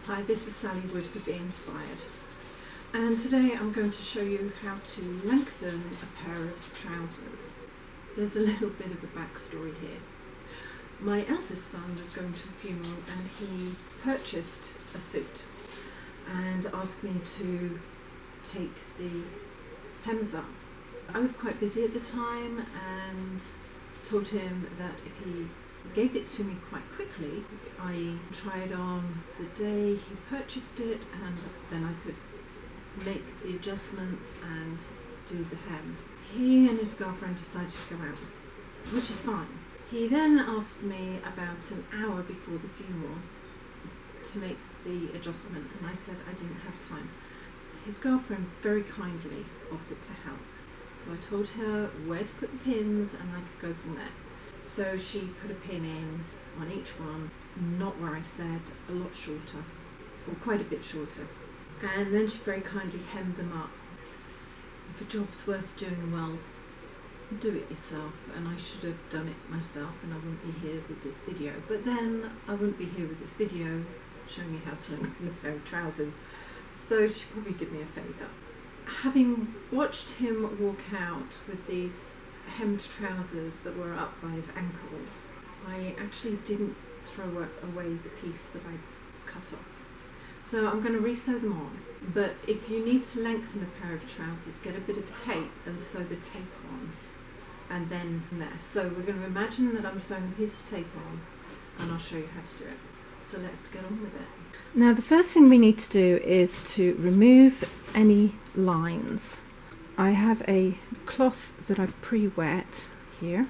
Hi, this is Sally Wood for Be Inspired, and today I'm going to show you how to lengthen a pair of trousers. There's a little bit of a backstory here. My eldest son was going to a funeral and he purchased a suit and asked me to take the hems up. I was quite busy at the time and told him that if he gave it to me quite quickly, I tried on the day he purchased it, and then I could make the adjustments and do the hem. He and his girlfriend decided to go out, which is fine. He then asked me about an hour before the funeral to make the adjustment, and I said I didn't have time. His girlfriend very kindly offered to help. So I told her where to put the pins and I could go from there. So she put a pin in on each one, not where I said, a lot shorter, or quite a bit shorter. And then she very kindly hemmed them up. If a job's worth doing well, do it yourself, and I should have done it myself and I wouldn't be here with this video. But then I wouldn't be here with this video showing you how to lengthen a pair of trousers, so she probably did me a favour. Having watched him walk out with these hemmed trousers that were up by his ankles, I actually didn't throw away the piece that I cut off. So I'm going to re-sew them on. But if you need to lengthen a pair of trousers, get a bit of tape and sew the tape on, and then there. So we're going to imagine that I'm sewing a piece of tape on, and I'll show you how to do it. So let's get on with it. Now the first thing we need to do is to remove any lines. I have a cloth that I've pre-wet here.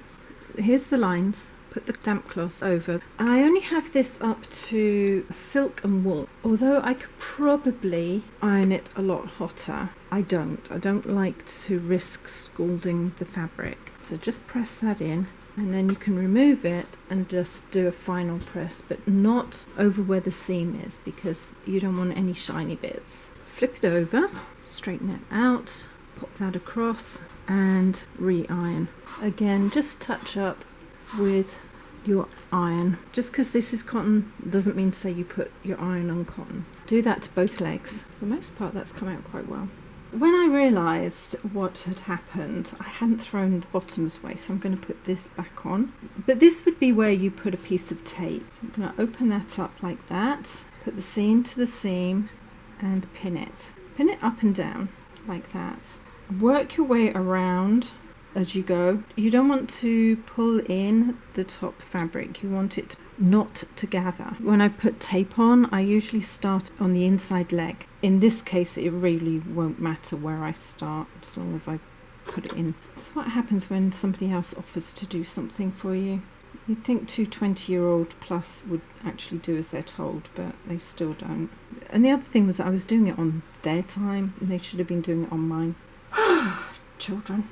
Here's the lines. Put the damp cloth over. I only have this up to silk and wool, although I could probably iron it a lot hotter. I don't like to risk scalding the fabric. So just press that in, and then you can remove it and just do a final press, but not over where the seam is, because you don't want any shiny bits. Flip it over, straighten it out, pop that across and re-iron. Again, just touch up with your iron. Just because this is cotton doesn't mean to say you put your iron on cotton. Do that to both legs. For the most part that's come out quite well. When I realised what had happened, I hadn't thrown the bottoms away, so I'm going to put this back on. But this would be where you put a piece of tape. So I'm going to open that up like that, put the seam to the seam and pin it. Pin it up and down like that. Work your way around as you go. You don't want to pull in the top fabric, you want it not to gather. When I put tape on, I usually start on the inside leg. In this case it really won't matter where I start as long as I put it in. That's what happens when somebody else offers to do something for you. You'd think two 20-year-old plus would actually do as they're told, but they still don't. And the other thing was that I was doing it on their time and they should have been doing it on mine. Children.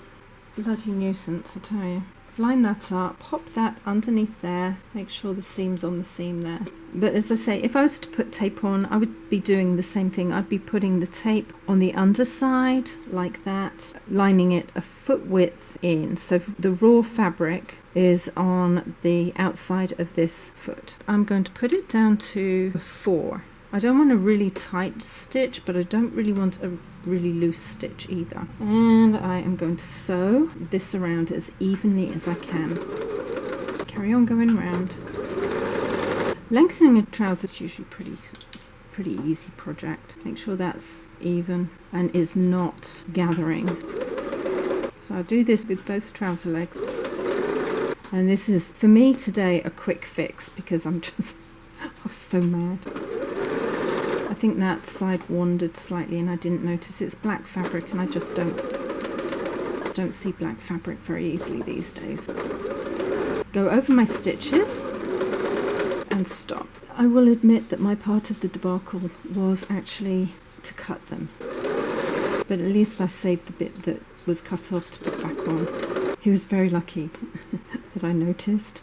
Bloody nuisance, I tell you. Line that up, pop that underneath there, make sure the seam's on the seam there. But as I say, if I was to put tape on, I would be doing the same thing. I'd be putting the tape on the underside like that, lining it a foot width in, so the raw fabric is on the outside of this foot. I'm going to put it down to 4. I don't want a really tight stitch, but I don't really want a really loose stitch either. And I am going to sew this around as evenly as I can. Carry on going around. Lengthening a trouser is usually pretty easy project. Make sure that's even and is not gathering. So I'll do this with both trouser legs. And this is, for me today, a quick fix because I was so mad. I think that side wandered slightly and I didn't notice. It's black fabric and I just don't see black fabric very easily these days. Go over my stitches and stop. I will admit that my part of the debacle was actually to cut them, but at least I saved the bit that was cut off to put back on. He was very lucky that I noticed.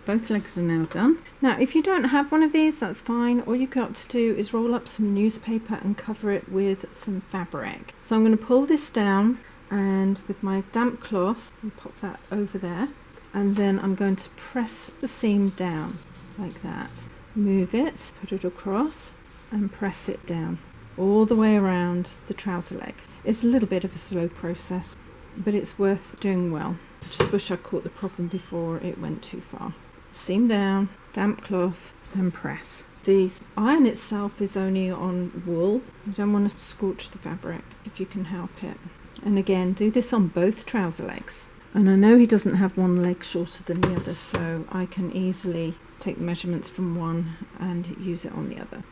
Both legs are now done. Now if you don't have one of these, that's fine. All you've got to do is roll up some newspaper and cover it with some fabric. So I'm going to pull this down, and with my damp cloth I'll pop that over there, and then I'm going to press the seam down like that. move it, put it across and press it down all the way around the trouser leg. It's a little bit of a slow process, but it's worth doing well. I just wish I caught the problem before it went too far. Seam down, damp cloth and press. The iron itself is only on wool. You don't want to scorch the fabric if you can help it. And again, do this on both trouser legs. And I know he doesn't have one leg shorter than the other, so I can easily take the measurements from one and use it on the other.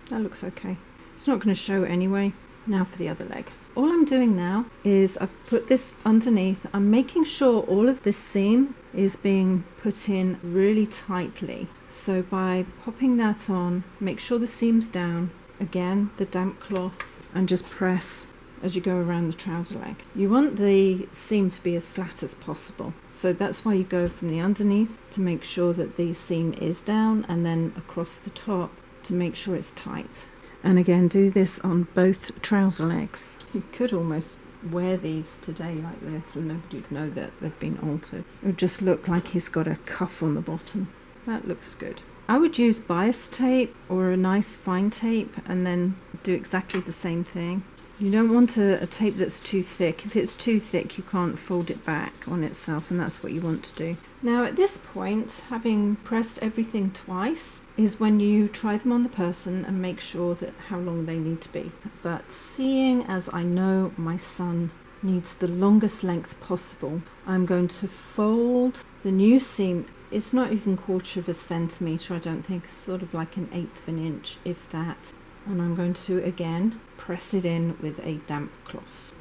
That looks okay. It's not going to show anyway. Now for the other leg. All I'm doing now is I've put this underneath. I'm making sure all of this seam is being put in really tightly. So by popping that on, make sure the seam's down. Again, the damp cloth, and just press as you go around the trouser leg. You want the seam to be as flat as possible. So that's why you go from the underneath to make sure that the seam is down, and then across the top to make sure it's tight. And again, do this on both trouser legs. You could almost wear these today like this and nobody would know that they've been altered. It would just look like he's got a cuff on the bottom. That looks good. I would use bias tape or a nice fine tape and then do exactly the same thing. You don't want a tape that's too thick. If it's too thick, you can't fold it back on itself, and that's what you want to do. Now at this point, having pressed everything twice, is when you try them on the person and make sure that how long they need to be. But seeing as I know my son needs the longest length possible, I'm going to fold the new seam. It's not even 1/4 centimetre, I don't think, sort of like 1/8 of an inch, if that. And I'm going to again press it in with a damp cloth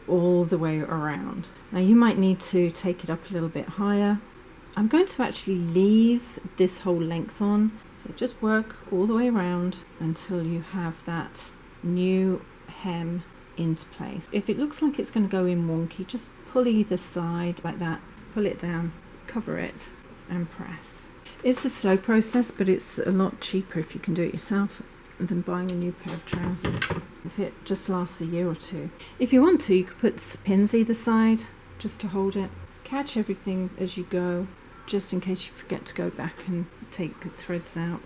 all the way around. Now you might need to take it up a little bit higher. I'm going to actually leave this whole length on, so just work all the way around until you have that new hem into place. If it looks like it's going to go in wonky, just pull either side like that, pull it down, cover it and press. It's a slow process, but it's a lot cheaper if you can do it yourself than buying a new pair of trousers if it just lasts a year or two. If you want to, you could put pins either side just to hold it. Catch everything as you go, just in case you forget to go back and take the threads out.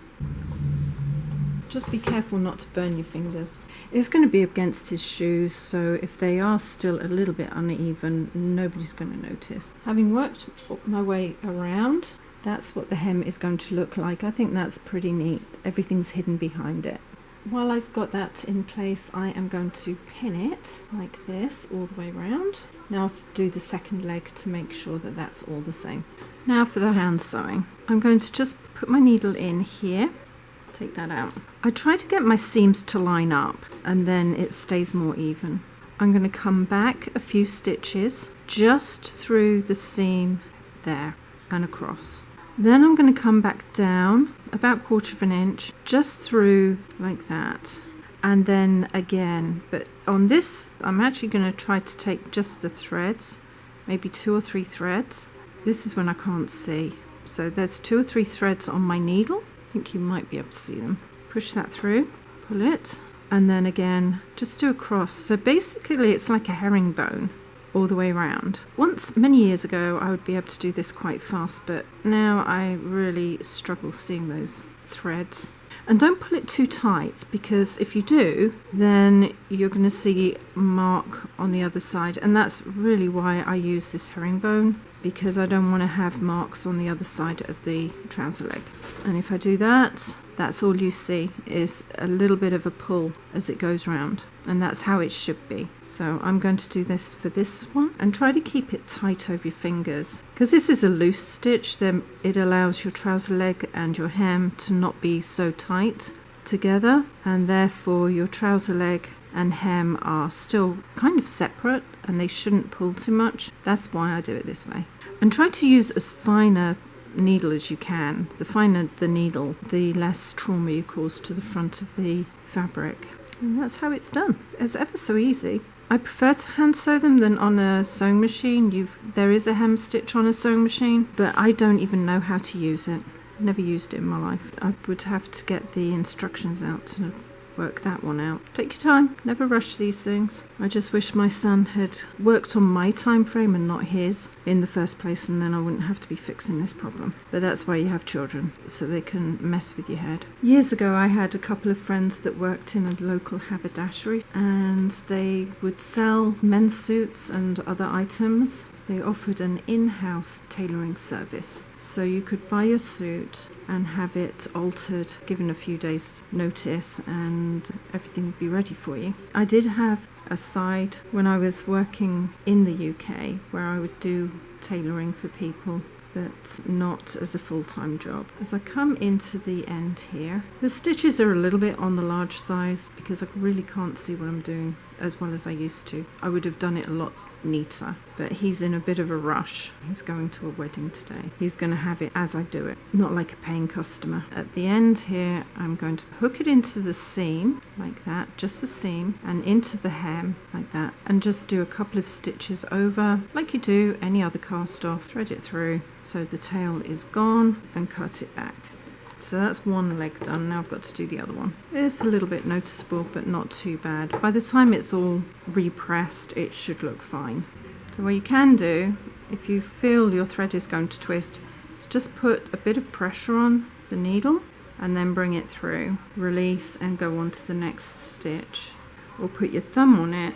Just be careful not to burn your fingers. It's going to be against his shoes, so if they are still a little bit uneven, nobody's going to notice. Having worked my way around, that's what the hem is going to look like. I think that's pretty neat. Everything's hidden behind it. While I've got that in place, I am going to pin it like this all the way around. Now I'll do the second leg to make sure that that's all the same. Now for the hand sewing. I'm going to just put my needle in here, take that out. I try to get my seams to line up and then it stays more even. I'm going to come back a few stitches just through the seam there and across. Then I'm going to come back down about 1/4 of an inch just through like that, and then again. But on this I'm actually going to try to take just the threads, maybe 2 or 3 threads. This is when I can't see, so there's 2 or 3 threads on my needle. I think you might be able to see them. Push that through, pull it, and then again just do a cross. So basically it's like a herringbone all the way around. Once, many years ago, I would be able to do this quite fast, but now I really struggle seeing those threads. And don't pull it too tight, because if you do, then you're going to see a mark on the other side, and that's really why I use this herringbone, because I don't want to have marks on the other side of the trouser leg. And if I do that, that's all you see is a little bit of a pull as it goes round, and that's how it should be. So I'm going to do this for this one, and try to keep it tight over your fingers, because this is a loose stitch. Then it allows your trouser leg and your hem to not be so tight together, and therefore your trouser leg and hem are still kind of separate and they shouldn't pull too much. That's why I do it this way. And try to use as fine a needle as you can. The finer the needle, the less trauma you cause to the front of the fabric. And that's how it's done. It's ever so easy. I prefer to hand sew them than on a sewing machine. There is a hem stitch on a sewing machine, but I don't even know how to use it. Never used it in my life. I would have to get the instructions out to work that one out. Take your time, never rush these things. I just wish my son had worked on my time frame and not his in the first place, and then I wouldn't have to be fixing this problem. But that's why you have children, so they can mess with your head. Years ago I had a couple of friends that worked in a local haberdashery, and they would sell men's suits and other items. They offered an in-house tailoring service, so you could buy your suit and have it altered, given a few days notice, and everything would be ready for you. I did have a side when I was working in the UK where I would do tailoring for people, but not as a full-time job. As I come into the end here, the stitches are a little bit on the large size because I really can't see what I'm doing as well as I used to. I would have done it a lot neater, but he's in a bit of a rush. He's going to a wedding today. He's going to have it as I do it, not like a paying customer. At the end here, I'm going to hook it into the seam like that, just the seam, and into the hem like that, and just do a couple of stitches over like you do any other cast off. Thread it through so the tail is gone and cut it back. So that's one leg done. Now I've got to do the other one. It's a little bit noticeable, but not too bad. By the time it's all repressed, it should look fine. So what you can do, if you feel your thread is going to twist, is just put a bit of pressure on the needle and then bring it through. Release and go on to the next stitch. Or put your thumb on it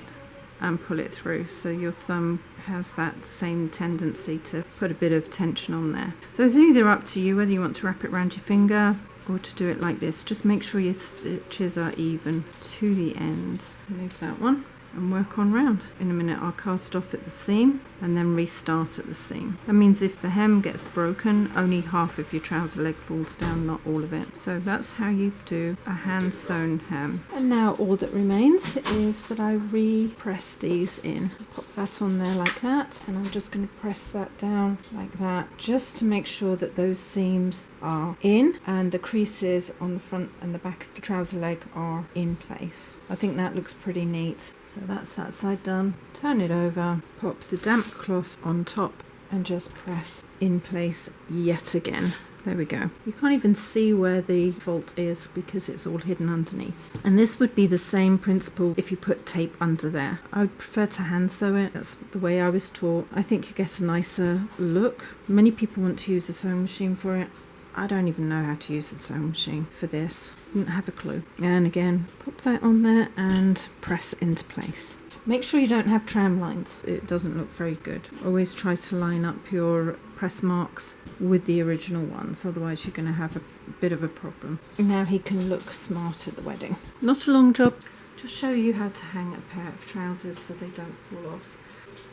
and pull it through, so your thumb has that same tendency to put a bit of tension on there. So it's either up to you whether you want to wrap it around your finger or to do it like this. Just make sure your stitches are even to the end. Leave that one and work on round. In a minute I'll cast off at the seam and then restart at the seam. That means if the hem gets broken, only half of your trouser leg falls down, not all of it. So that's how you do a hand sewn hem. And now all that remains is that I re-press these in. Pop that on there like that, and I'm just going to press that down like that, just to make sure that those seams are in and the creases on the front and the back of the trouser leg are in place. I think that looks pretty neat. So that's that side done. Turn it over, pop the damp cloth on top and just press in place yet again. There we go. You can't even see where the fault is because it's all hidden underneath. And this would be the same principle if you put tape under there. I would prefer to hand sew it. That's the way I was taught. I think you get a nicer look. Many people want to use a sewing machine for it. I don't even know how to use the sewing machine for this. Didn't have a clue. And again, pop that on there and press into place. Make sure you don't have tram lines. It doesn't look very good. Always try to line up your press marks with the original ones, otherwise you're going to have a bit of a problem. Now he can look smart at the wedding. Not a long job. Just show you how to hang a pair of trousers so they don't fall off.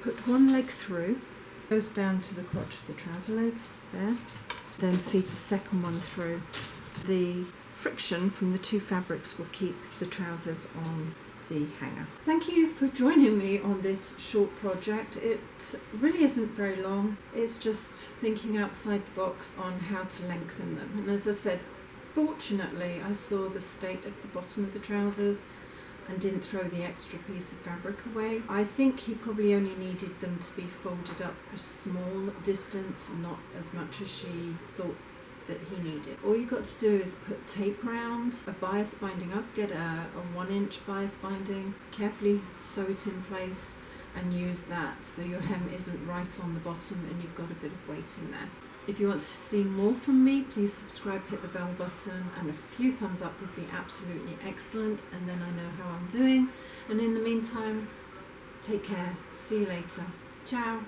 Put one leg through, goes down to the crotch of the trouser leg, there. Then feed the second one through. The friction from the two fabrics will keep the trousers on the hanger. Thank you for joining me on this short project. It really isn't very long. It's just thinking outside the box on how to lengthen them. And as I said, fortunately I saw the state of the bottom of the trousers and didn't throw the extra piece of fabric away. I think he probably only needed them to be folded up a small distance, not as much as she thought that he needed. All you've got to do is put tape around, a bias binding up, get a 1-inch bias binding, carefully sew it in place and use that so your hem isn't right on the bottom and you've got a bit of weight in there. If you want to see more from me, please subscribe, hit the bell button, and a few thumbs up would be absolutely excellent, and then I know how I'm doing. And in the meantime, take care. See you later. Ciao.